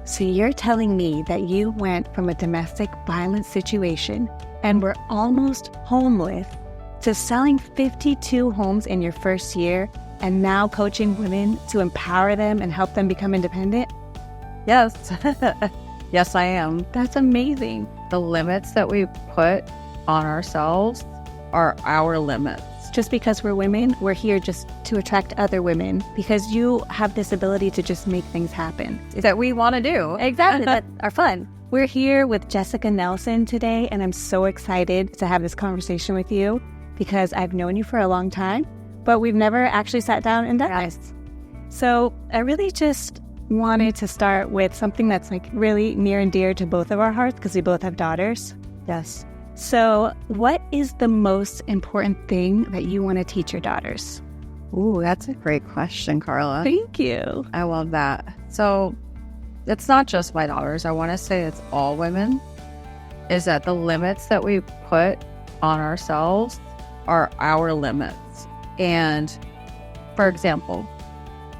So you're telling me that you went from a domestic violence situation and were almost homeless to selling 52 homes in your first year and now coaching women to empower them and help them become independent? Yes. Yes, I am. That's amazing. The limits that we put on ourselves are our limits. Just because we're women, we're here just to attract other women because you have this ability to just make things happen. That we want to do. Exactly, that are fun. We're here with Jessica Nelson today, and I'm so excited to have this conversation with you because I've known you for a long time, but we've never actually sat down and done this. So I really just wanted to start with something that's like really near and dear to both of our hearts because we both have daughters. Yes. So what is the most important thing that you want to teach your daughters? Ooh, that's a great question, Carla. Thank you. I love that. So it's not just my daughters. I want to say it's all women, is that the limits that we put on ourselves are our limits. And for example,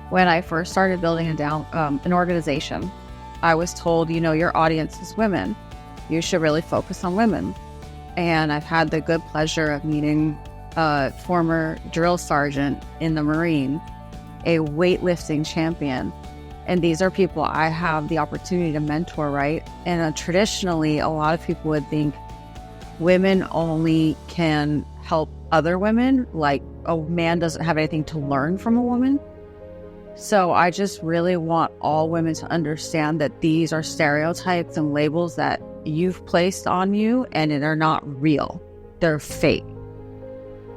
when I first started building an organization, I was told, your audience is women. You should really focus on women. And I've had the good pleasure of meeting a former drill sergeant in the Marine, a weightlifting champion. And these are people I have the opportunity to mentor, right? And traditionally, a lot of people would think women only can help other women, like a man doesn't have anything to learn from a woman. So I just really want all women to understand that these are stereotypes and labels that you've placed on you, and they're not real. They're fake.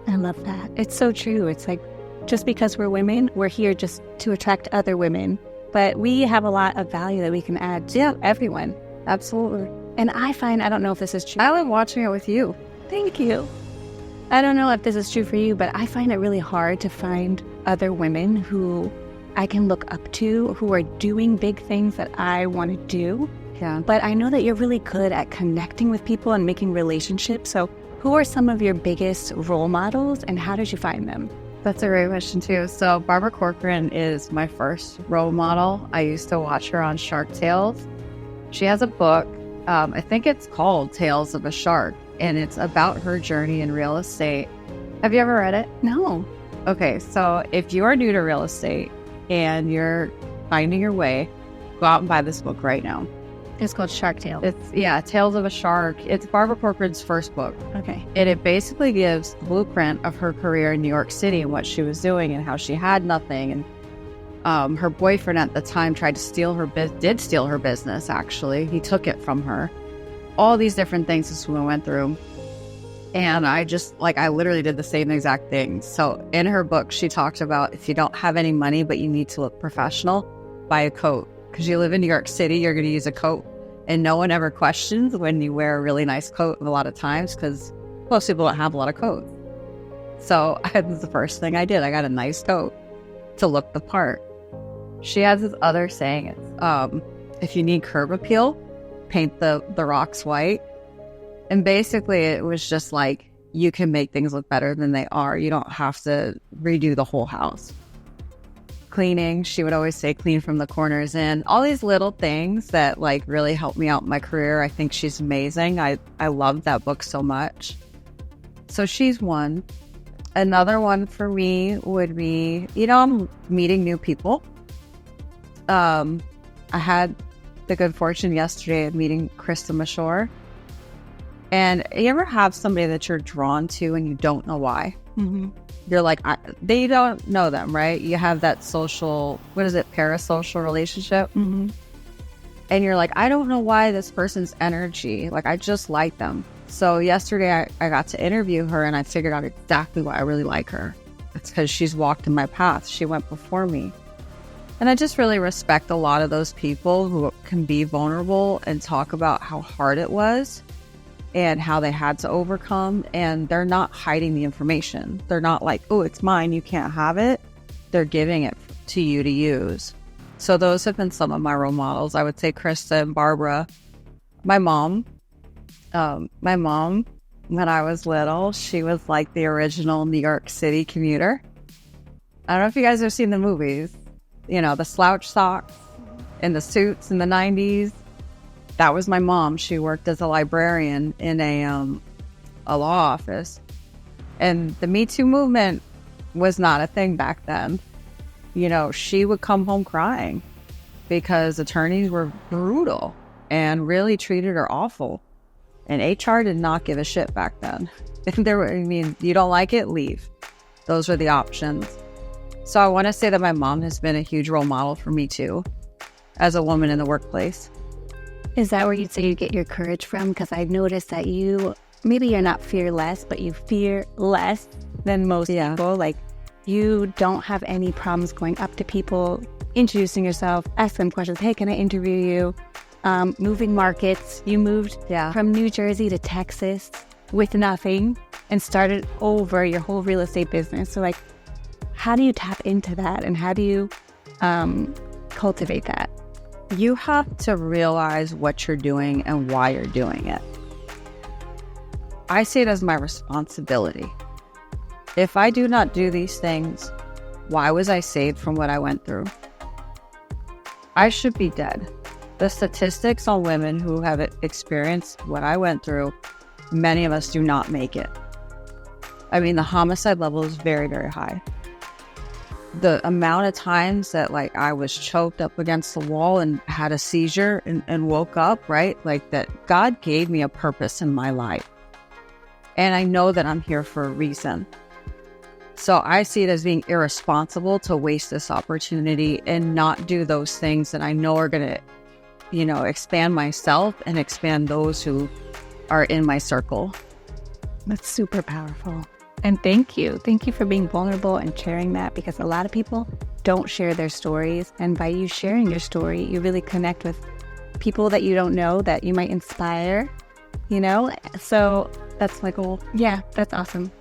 I love that. It's so true. It's like, just because we're women, we're here just to attract other women. But we have a lot of value that we can add to everyone. Absolutely. And I don't know if this is true. I love watching it with you. Thank you. I don't know if this is true for you, but I find it really hard to find other women who I can look up to, who are doing big things that I want to do. Yeah. But I know that you're really good at connecting with people and making relationships. So who are some of your biggest role models and how did you find them? That's a great question too. So Barbara Corcoran is my first role model. I used to watch her on Shark Tales. She has a book, I think it's called Tales of a Shark, and it's about her journey in real estate. Have you ever read it? No. Okay, so if you are new to real estate and you're finding your way, go out and buy this book right now. It's called Shark Tale. It's Tales of a Shark. It's Barbara Corcoran's first book. Okay. And it basically gives the blueprint of her career in New York City and what she was doing and how she had nothing. And her boyfriend at the time tried to steal her business, actually. He took it from her. All these different things this woman went through. And I literally did the same exact thing. So in her book, she talked about if you don't have any money, but you need to look professional, buy a coat. Because you live in New York City, you're going to use a coat. And no one ever questions when you wear a really nice coat a lot of times because most people don't have a lot of coats. So that was the first thing I did. I got a nice coat to look the part. She has this other saying, it's, if you need curb appeal, paint the rocks white. And basically it was just like, you can make things look better than they are. You don't have to redo the whole house. Cleaning, she would always say clean from the corners in. All these little things that really helped me out in my career. I think she's amazing. I love that book so much. So she's one. Another one for me would be, I'm meeting new people. I had the good fortune yesterday of meeting Krista Mashore. And you ever have somebody that you're drawn to and you don't know why? Mm-hmm. You're like, they don't know them, right? You have that parasocial relationship. Mm-hmm. And you're like, I don't know why this person's energy, I just like them. So yesterday I got to interview her and I figured out exactly why I really like her. It's because she's walked in my path. She went before me. And I just really respect a lot of those people who can be vulnerable and talk about how hard it was and how they had to overcome, and they're not hiding the information. They're not like, oh, it's mine, you can't have it. They're giving it to you to use. So those have been some of my role models. I would say Krista and Barbara. My mom, when I was little, she was like the original New York City commuter. I don't know if you guys have seen the movies, the slouch socks in the suits in the 90s. That was my mom. She worked as a librarian in a law office. And the Me Too movement was not a thing back then. You know, she would come home crying because attorneys were brutal and really treated her awful. And HR did not give a shit back then. You don't like it, leave. Those were the options. So I want to say that my mom has been a huge role model for me too, as a woman in the workplace. Is that where you'd say you get your courage from? Because I've noticed that maybe you're not fearless, but you fear less than most people. Like, you don't have any problems going up to people, introducing yourself, ask them questions. Hey, can I interview you? Moving markets. You moved from New Jersey to Texas with nothing and started over your whole real estate business. So, like, how do you tap into that, and how do you cultivate that? You have to realize what you're doing and why you're doing it. I see it as my responsibility. If I do not do these things, why was I saved from what I went through? I should be dead. The statistics on women who have experienced what I went through, many of us do not make it. I mean, the homicide level is very, very high. The amount of times that, like, I was choked up against the wall and had a seizure and woke up, right? Like, that God gave me a purpose in my life. And I know that I'm here for a reason. So I see it as being irresponsible to waste this opportunity and not do those things that I know are going to, you know, expand myself and expand those who are in my circle. That's super powerful. And thank you. Thank you for being vulnerable and sharing that, because a lot of people don't share their stories. And by you sharing your story, you really connect with people that you don't know, that you might inspire, you know? So that's my goal. Yeah, that's awesome.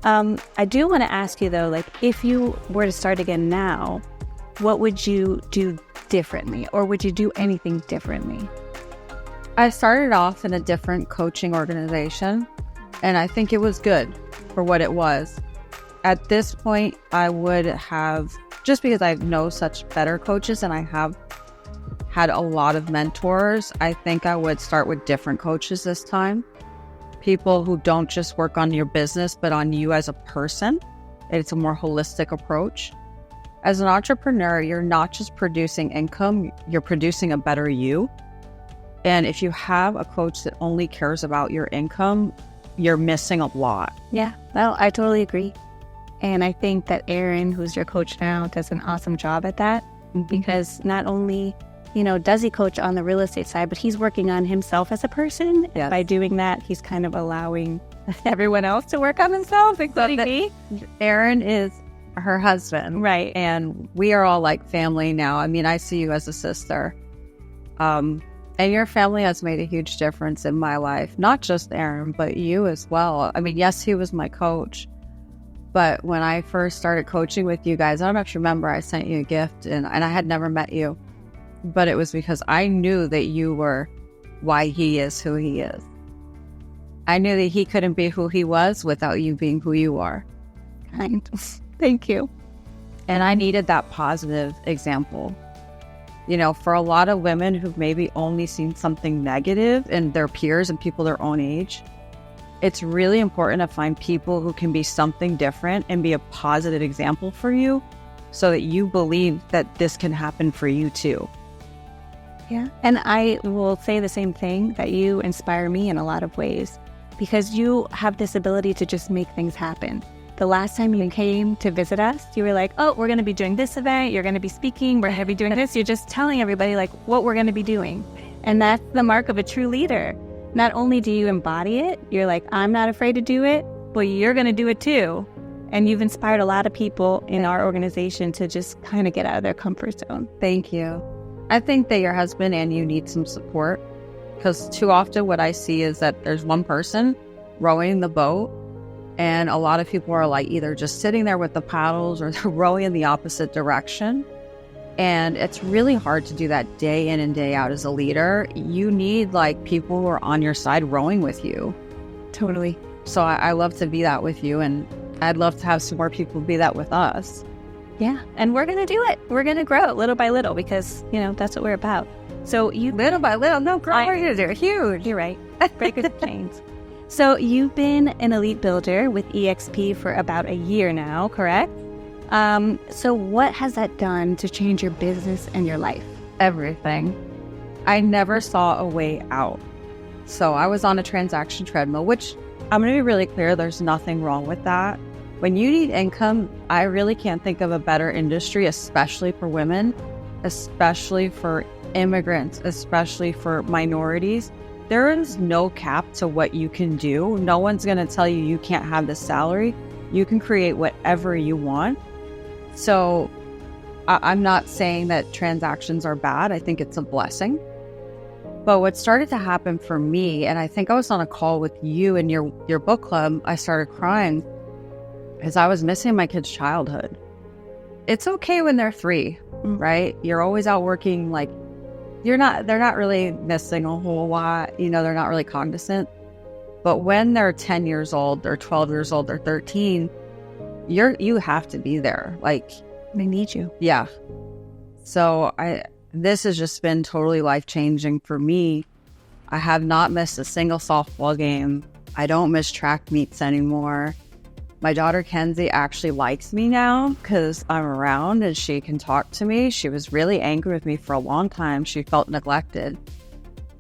I do want to ask you, though, like, if you were to start again now, what would you do differently, or would you do anything differently? I started off in a different coaching organization, and I think it was good for what it was. At this point, I would have, just because I know such better coaches and I have had a lot of mentors, I think I would start with different coaches this time. People who don't just work on your business, but on you as a person. It's a more holistic approach. As an entrepreneur, you're not just producing income, you're producing a better you. And if you have a coach that only cares about your income, you're missing a lot. Yeah, well, I totally agree. And I think that Aaron, who's your coach now, does an awesome job at that, because not only, you know, does he coach on the real estate side, but he's working on himself as a person. Yes. By doing that, he's kind of allowing everyone else to work on themselves, including me. Aaron is her husband. Right. And we are all like family now. I mean, I see you as a sister. And your family has made a huge difference in my life. Not just Aaron, but you as well. I mean, yes, he was my coach. But when I first started coaching with you guys, I don't know if you remember, I sent you a gift and I had never met you. But it was because I knew that you were why he is who he is. I knew that he couldn't be who he was without you being who you are. Kind. Thank you. And I needed that positive example. You know, for a lot of women who've maybe only seen something negative in their peers and people their own age, it's really important to find people who can be something different and be a positive example for you so that you believe that this can happen for you too. Yeah. And I will say the same thing, that you inspire me in a lot of ways, because you have this ability to just make things happen. The last time you came to visit us, you were like, oh, we're going to be doing this event. You're going to be speaking. We're going to be doing this. You're just telling everybody like what we're going to be doing. And that's the mark of a true leader. Not only do you embody it, you're like, I'm not afraid to do it, but you're going to do it too. And you've inspired a lot of people in our organization to just kind of get out of their comfort zone. Thank you. I think that your husband and you need some support, because too often what I see is that there's one person rowing the boat, and a lot of people are like either just sitting there with the paddles or they're rowing in the opposite direction. And it's really hard to do that day in and day out as a leader. You need like people who are on your side rowing with you. Totally. So I love to be that with you, and I'd love to have some more people be that with us. Yeah. And we're going to do it. We're going to grow little by little because, you know, that's what we're about. So you... Little by little. No, grow. We're going to do it huge. You're right. Break the chains. So you've been an elite builder with EXP for about a year now, correct? So what has that done to change your business and your life? Everything. I never saw a way out. So I was on a transaction treadmill, which I'm going to be really clear, there's nothing wrong with that. When you need income, I really can't think of a better industry, especially for women, especially for immigrants, especially for minorities. There is no cap to what you can do. No one's going to tell you you can't have this salary. You can create whatever you want. So I'm not saying that transactions are bad. I think it's a blessing. But what started to happen for me, and I think I was on a call with you and your book club, I started crying because I was missing my kids' childhood. It's okay when they're 3, right? You're always out working, like they're not really missing a whole lot, you know, they're not really cognizant. But when they're 10 years old, they're 12 years old, they're 13, you have to be there. Like, they need you. Yeah. So this has just been totally life-changing for me. I have not missed a single softball game. I don't miss track meets anymore. My daughter Kenzie actually likes me now because I'm around and she can talk to me. She was really angry with me for a long time. She felt neglected.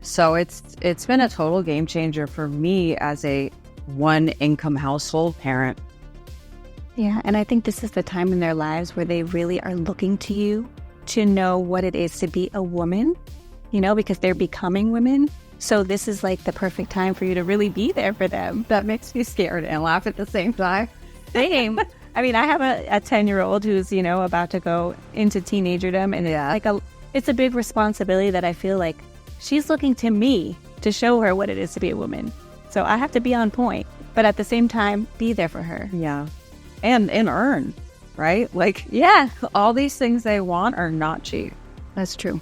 So it's been a total game changer for me as a one-income household parent. Yeah, and I think this is the time in their lives where they really are looking to you to know what it is to be a woman, you know, because they're becoming women. So this is like the perfect time for you to really be there for them. That makes me scared and laugh at the same time. Same. I mean, I have a 10-year-old who's, you know, about to go into teenagerdom. And it's a big responsibility that I feel like she's looking to me to show her what it is to be a woman. So I have to be on point, but at the same time, be there for her. Yeah. And earn, right? Like, yeah, all these things they want are not cheap. That's true.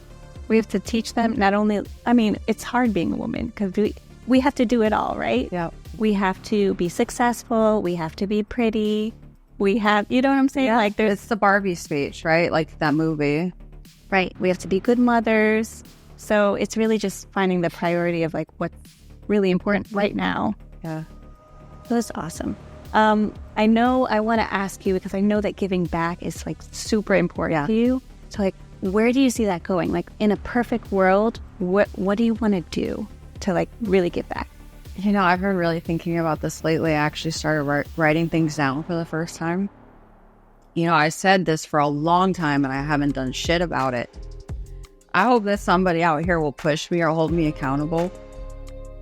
We have to teach them not only, I mean, it's hard being a woman because we have to do it all, right? Yeah. We have to be successful. We have to be pretty. We have, you know what I'm saying? Yeah. Like it's the Barbie speech, right? Like that movie. Right. We have to be good mothers. So it's really just finding the priority of like what's really important right now. Yeah. So that's awesome. I know I want to ask you because I know that giving back is like super important to you. So like, where do you see that going? Like in a perfect world, what do you want to do to like really give back? You know, I've been really thinking about this lately. I actually started writing things down for the first time. You know, I said this for a long time and I haven't done shit about it. I hope that somebody out here will push me or hold me accountable.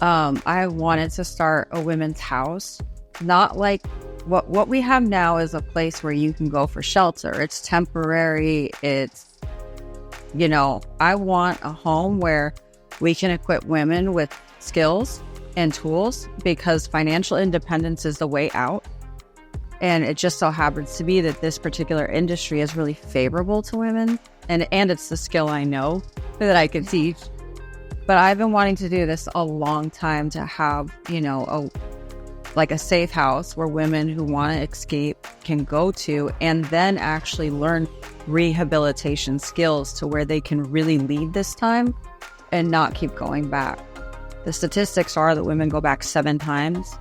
I wanted to start a women's house. Not like what we have now is a place where you can go for shelter. It's temporary. It's, you know, I want a home where we can equip women with skills and tools because financial independence is the way out. And it just so happens to be that this particular industry is really favorable to women. And it's the skill I know that I can teach. But I've been wanting to do this a long time to have, you know, a safe house where women who want to escape can go to and then actually learn rehabilitation skills to where they can really leave this time and not keep going back. The statistics are that women go back 7 times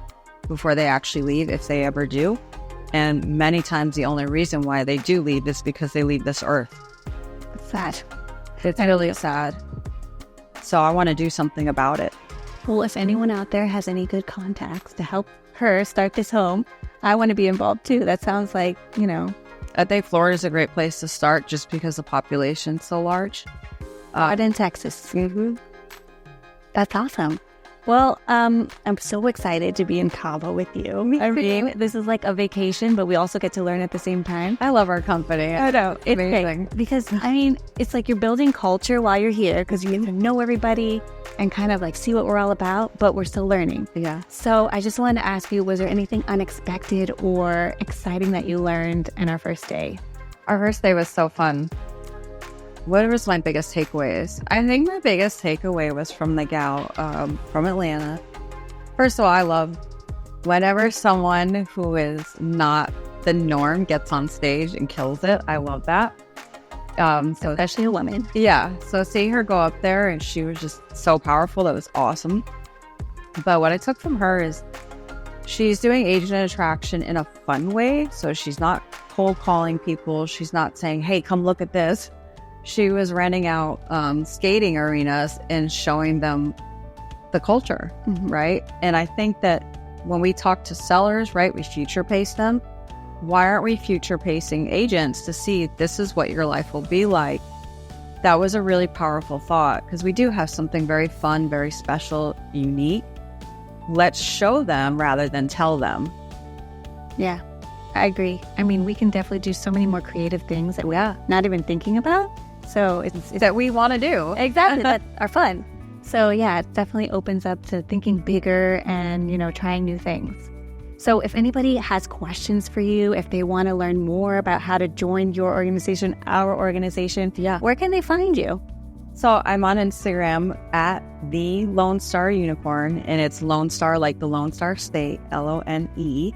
before they actually leave, if they ever do. And many times the only reason why they do leave is because they leave this earth. It's sad. It's really sad. So I want to do something about it. Well, if anyone out there has any good contacts to help her start this home, I want to be involved too. That sounds like, you know. I think Florida is a great place to start just because the population's so large. Out in Texas. Mm-hmm. That's awesome. Well, I'm so excited to be in Cabo with you. I mean, this is like a vacation, but we also get to learn at the same time. I love our company. I know. It's amazing. Great because, I mean, it's like you're building culture while you're here because you get to know everybody and kind of like see what we're all about, but we're still learning. Yeah. So I just wanted to ask you, was there anything unexpected or exciting that you learned in our first day? Our first day was so fun. What was my biggest takeaways? I think my biggest takeaway was from the gal from Atlanta. First of all, I love whenever someone who is not the norm gets on stage and kills it. I love that. So especially a woman. Yeah. So seeing her go up there and she was just so powerful. That was awesome. But what I took from her is she's doing agent attraction in a fun way. So she's not cold calling people. She's not saying, hey, come look at this. She was renting out skating arenas and showing them the culture, right? And I think that when we talk to sellers, right, we future pace them. Why aren't we future pacing agents to see this is what your life will be like? That was a really powerful thought because we do have something very fun, very special, unique. Let's show them rather than tell them. Yeah, I agree. I mean, we can definitely do so many more creative things that we're not even thinking about. So it's that we want to do. Exactly, that are fun. So yeah, it definitely opens up to thinking bigger and, trying new things. So if anybody has questions for you, if they want to learn more about how to join your organization, our organization, where can they find you? So I'm on Instagram at the Lone Star Unicorn, and it's Lone Star like the Lone Star State, LONE.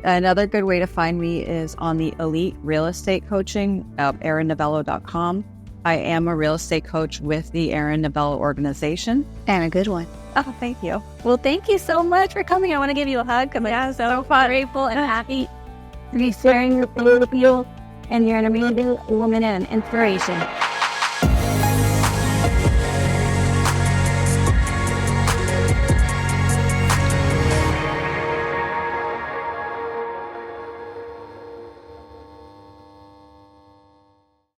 Another good way to find me is on the Elite Real Estate Coaching at erinnovello.com. I am a real estate coach with the Erin Novello organization. And a good one. Oh, thank you. Well, thank you so much for coming. I want to give you a hug because I'm so grateful and happy to be sharing your story with you. And you're an amazing woman and an inspiration.